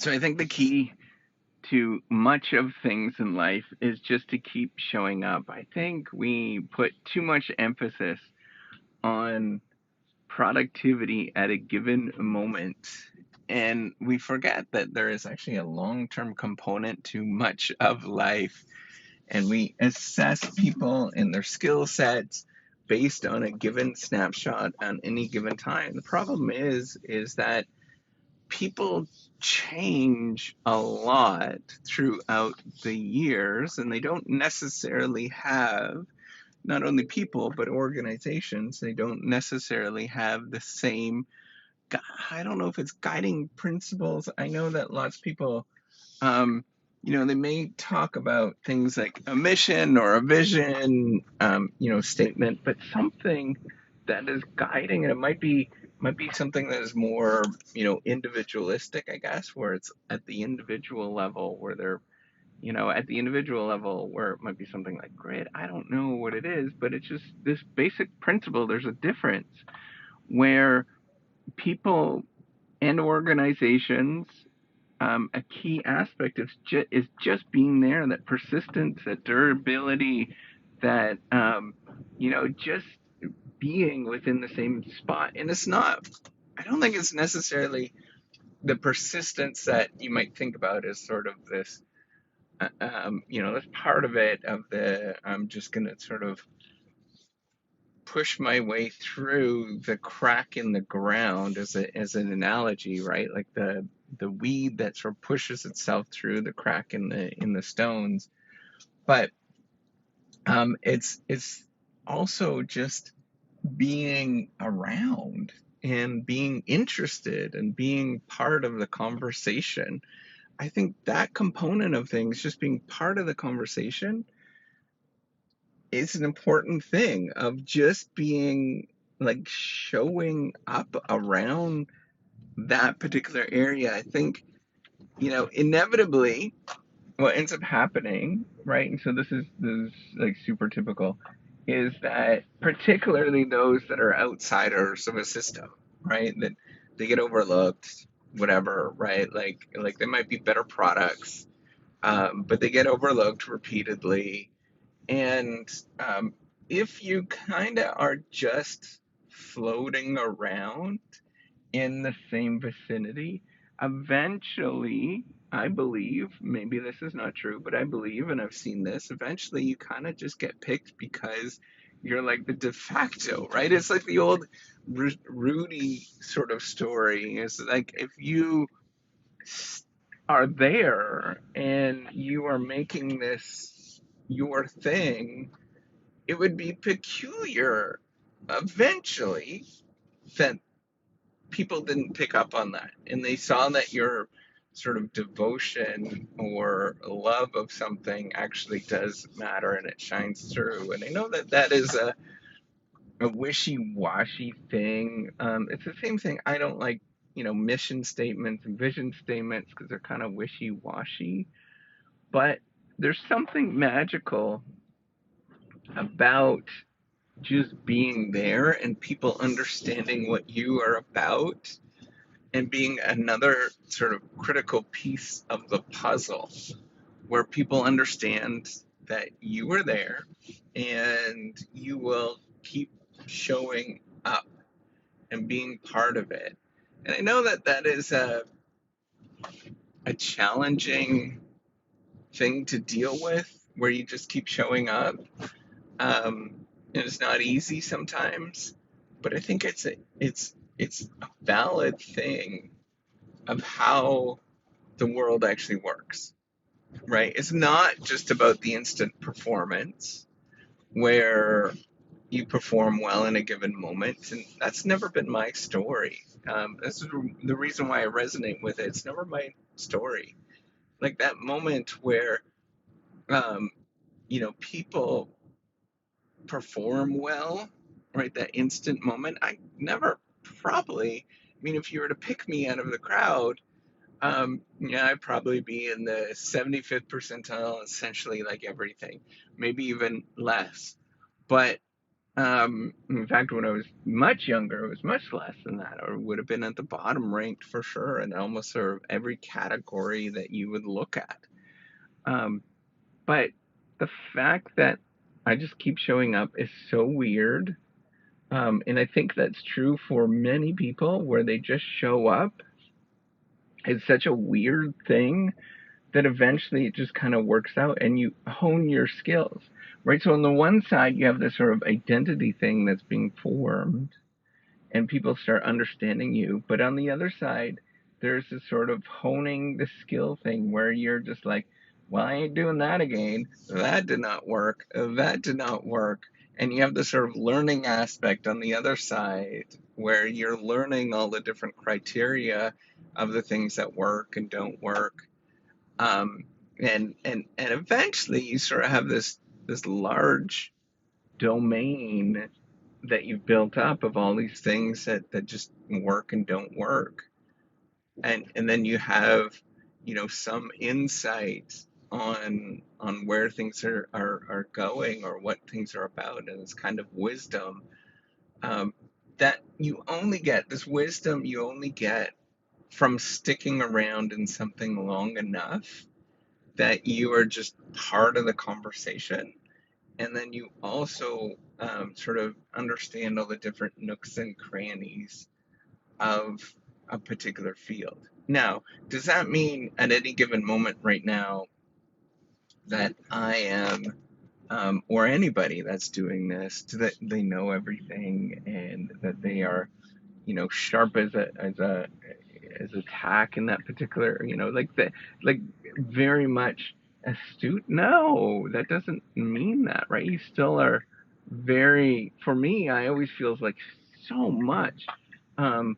So I think the key to much of things in life is just to keep showing up. I think we put too much emphasis on productivity at a given moment. And we forget that there is actually a long term component to much of life. And we assess people and their skill sets based on a given snapshot on any given time. The problem is that people change a lot throughout the years, and they don't necessarily have, not only people but organizations, they don't necessarily have the same, I don't know if it's guiding principles. I know that lots of people, um, they may talk about things like a mission or a vision, statement, but something that is guiding, and it might be something that is more, individualistic, I guess, where it's at the individual level, where they're, at the individual level, where it might be something like grit. I don't know what it is, but it's just this basic principle. There's a difference where people and organizations, a key aspect is just being there, that persistence, that durability, that just being within the same spot. And it's not. I don't think it's necessarily the persistence that you might think about as sort of this. That's part of it. Of the I'm just gonna sort of push my way through the crack in the ground as an analogy, right? Like the weed that sort of pushes itself through the crack in the stones. But it's also just being around and being interested and being part of the conversation. I think that component of things, just being part of the conversation, is an important thing, of just being, like, showing up around that particular area. I think, inevitably what ends up happening, right? And so this is like super typical, is that particularly those that are outsiders of a system, right? That they get overlooked, whatever, right? Like they might be better products, but they get overlooked repeatedly. And if you kind of are just floating around in the same vicinity, eventually, I believe, maybe this is not true, but I believe, and I've seen this, eventually you kind of just get picked because you're like the de facto, right? It's like the old Rudy sort of story. It's like if you are there and you are making this your thing, it would be peculiar eventually that people didn't pick up on that, and they saw that your sort of devotion or love of something actually does matter and it shines through. And I know that that is a wishy-washy thing. It's the same thing. I don't like, mission statements and vision statements because they're kind of wishy-washy, but there's something magical about just being there and people understanding what you are about, and being another sort of critical piece of the puzzle where people understand that you were there and you will keep showing up and being part of it. And I know that that is a challenging thing to deal with, where you just keep showing up. And it's not easy sometimes, but I think it's a valid thing of how the world actually works, right? It's not just about the instant performance where you perform well in a given moment, and that's never been my story. This is the reason why I resonate with it. It's never my story. Like that moment where, um, people perform well, right? That instant moment. I never probably, I mean, if you were to pick me out of the crowd, yeah, I'd probably be in the 75th percentile, essentially, like everything, maybe even less. But In fact, when I was much younger, it was much less than that, or would have been at the bottom ranked for sure in almost sort of every category that you would look at. Um, but the fact that I just keep showing up is so weird. And I think that's true for many people where they just show up. It's such a weird thing that eventually it just kind of works out and you hone your skills, right? So on the one side, you have this sort of identity thing that's being formed and people start understanding you. But on the other side, there's this sort of honing the skill thing where you're just like, well, I ain't doing that again. That did not work. That did not work. And you have this sort of learning aspect on the other side where you're learning all the different criteria of the things that work and don't work. Um, and eventually you sort of have this large domain that you've built up of all these things that just work and don't work. And then you have, some insight on where things are going or what things are about, and it's kind of wisdom um, that you only get this wisdom you only get from sticking around in something long enough that you are just part of the conversation. And then you also sort of understand all the different nooks and crannies of a particular field. Now, does that mean at any given moment right now that I am, or anybody that's doing this, that they know everything and that they are, sharp as a tack in that particular, like very much astute? No, that doesn't mean that, right? You still are very, for me, I always feels like so much. Um,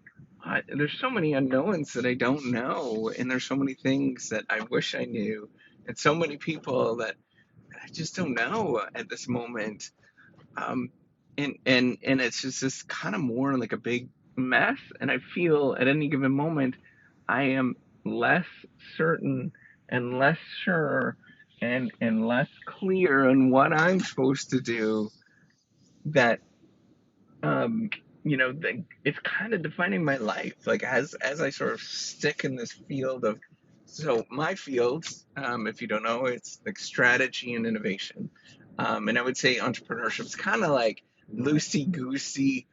there's so many unknowns that I don't know, and there's so many things that I wish I knew, and so many people that I just don't know at this moment. Um, and it's just this kind of more like a big mess. And I feel at any given moment, I am less certain and less sure and less clear on what I'm supposed to do. That um, it's kind of defining my life. Like as I sort of stick in this field of, so my fields, if you don't know, it's like strategy and innovation. And I would say entrepreneurship is kind of like loosey goosey.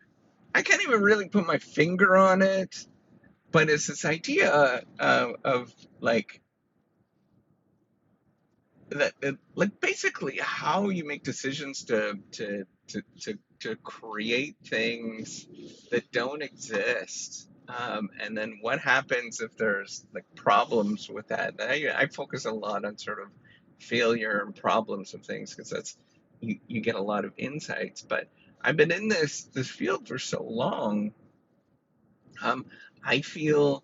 I can't even really put my finger on it, but it's this idea of like like basically how you make decisions to create things that don't exist. And then what happens if there's like problems with that? I focus a lot on sort of failure and problems of things because that's you get a lot of insights. But I've been in this field for so long. Um, I feel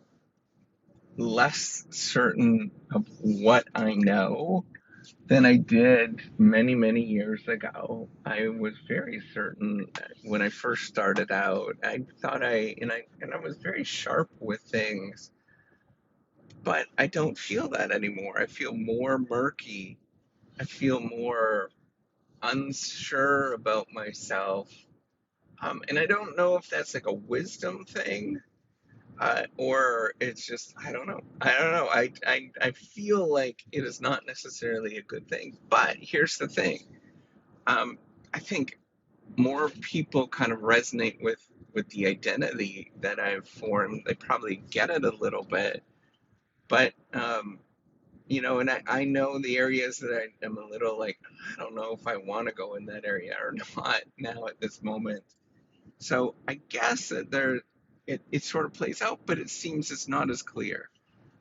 less certain of what I know than I did many, many years ago. I was very certain when I first started out. I thought I was very sharp with things, but I don't feel that anymore. I feel more murky. I feel more unsure about myself. And I don't know if that's like a wisdom thing, or it's just I don't know. I don't know. I feel like it is not necessarily a good thing. But here's the thing. Um, I think more people kind of resonate with the identity that I've formed. They probably get it a little bit, but and I know the areas that I am a little like I don't know if I want to go in that area or not now at this moment. So I guess that it sort of plays out, but it seems it's not as clear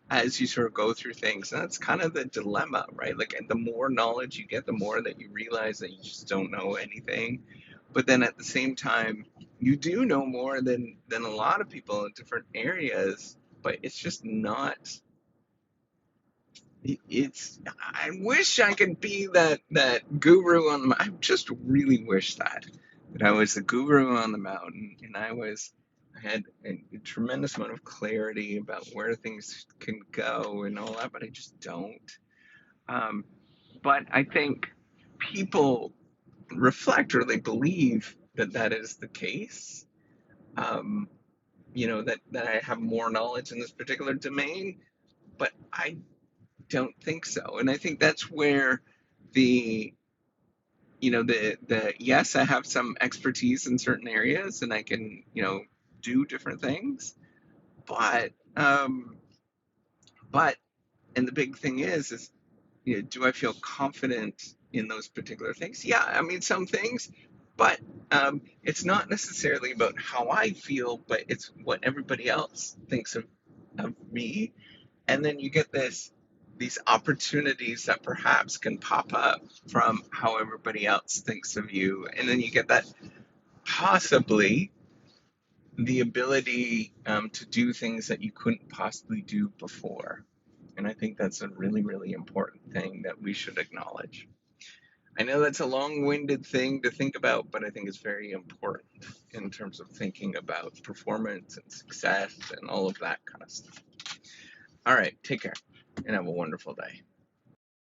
as you sort of go through things. And that's kind of the dilemma, right? Like the more knowledge you get, the more that you realize that you just don't know anything. But then at the same time, you do know more than a lot of people in different areas, but it's just not it's I wish I could be that guru on the I just really wish that I was the guru on the mountain and I had a tremendous amount of clarity about where things can go and all that, but I just don't. But I think people reflect or they believe that that is the case. Um, that I have more knowledge in this particular domain, but I don't think so. And I think that's where the the yes, I have some expertise in certain areas and I can, do different things, but but and the big thing is do I feel confident in those particular things? Yeah, I mean some things, but it's not necessarily about how I feel, but it's what everybody else thinks of me. And then you get these opportunities that perhaps can pop up from how everybody else thinks of you, and then you get that possibly the ability to do things that you couldn't possibly do before. And I think that's a really, really important thing that we should acknowledge. I know that's a long-winded thing to think about, but I think it's very important in terms of thinking about performance and success and all of that kind of stuff. All right, take care and have a wonderful day.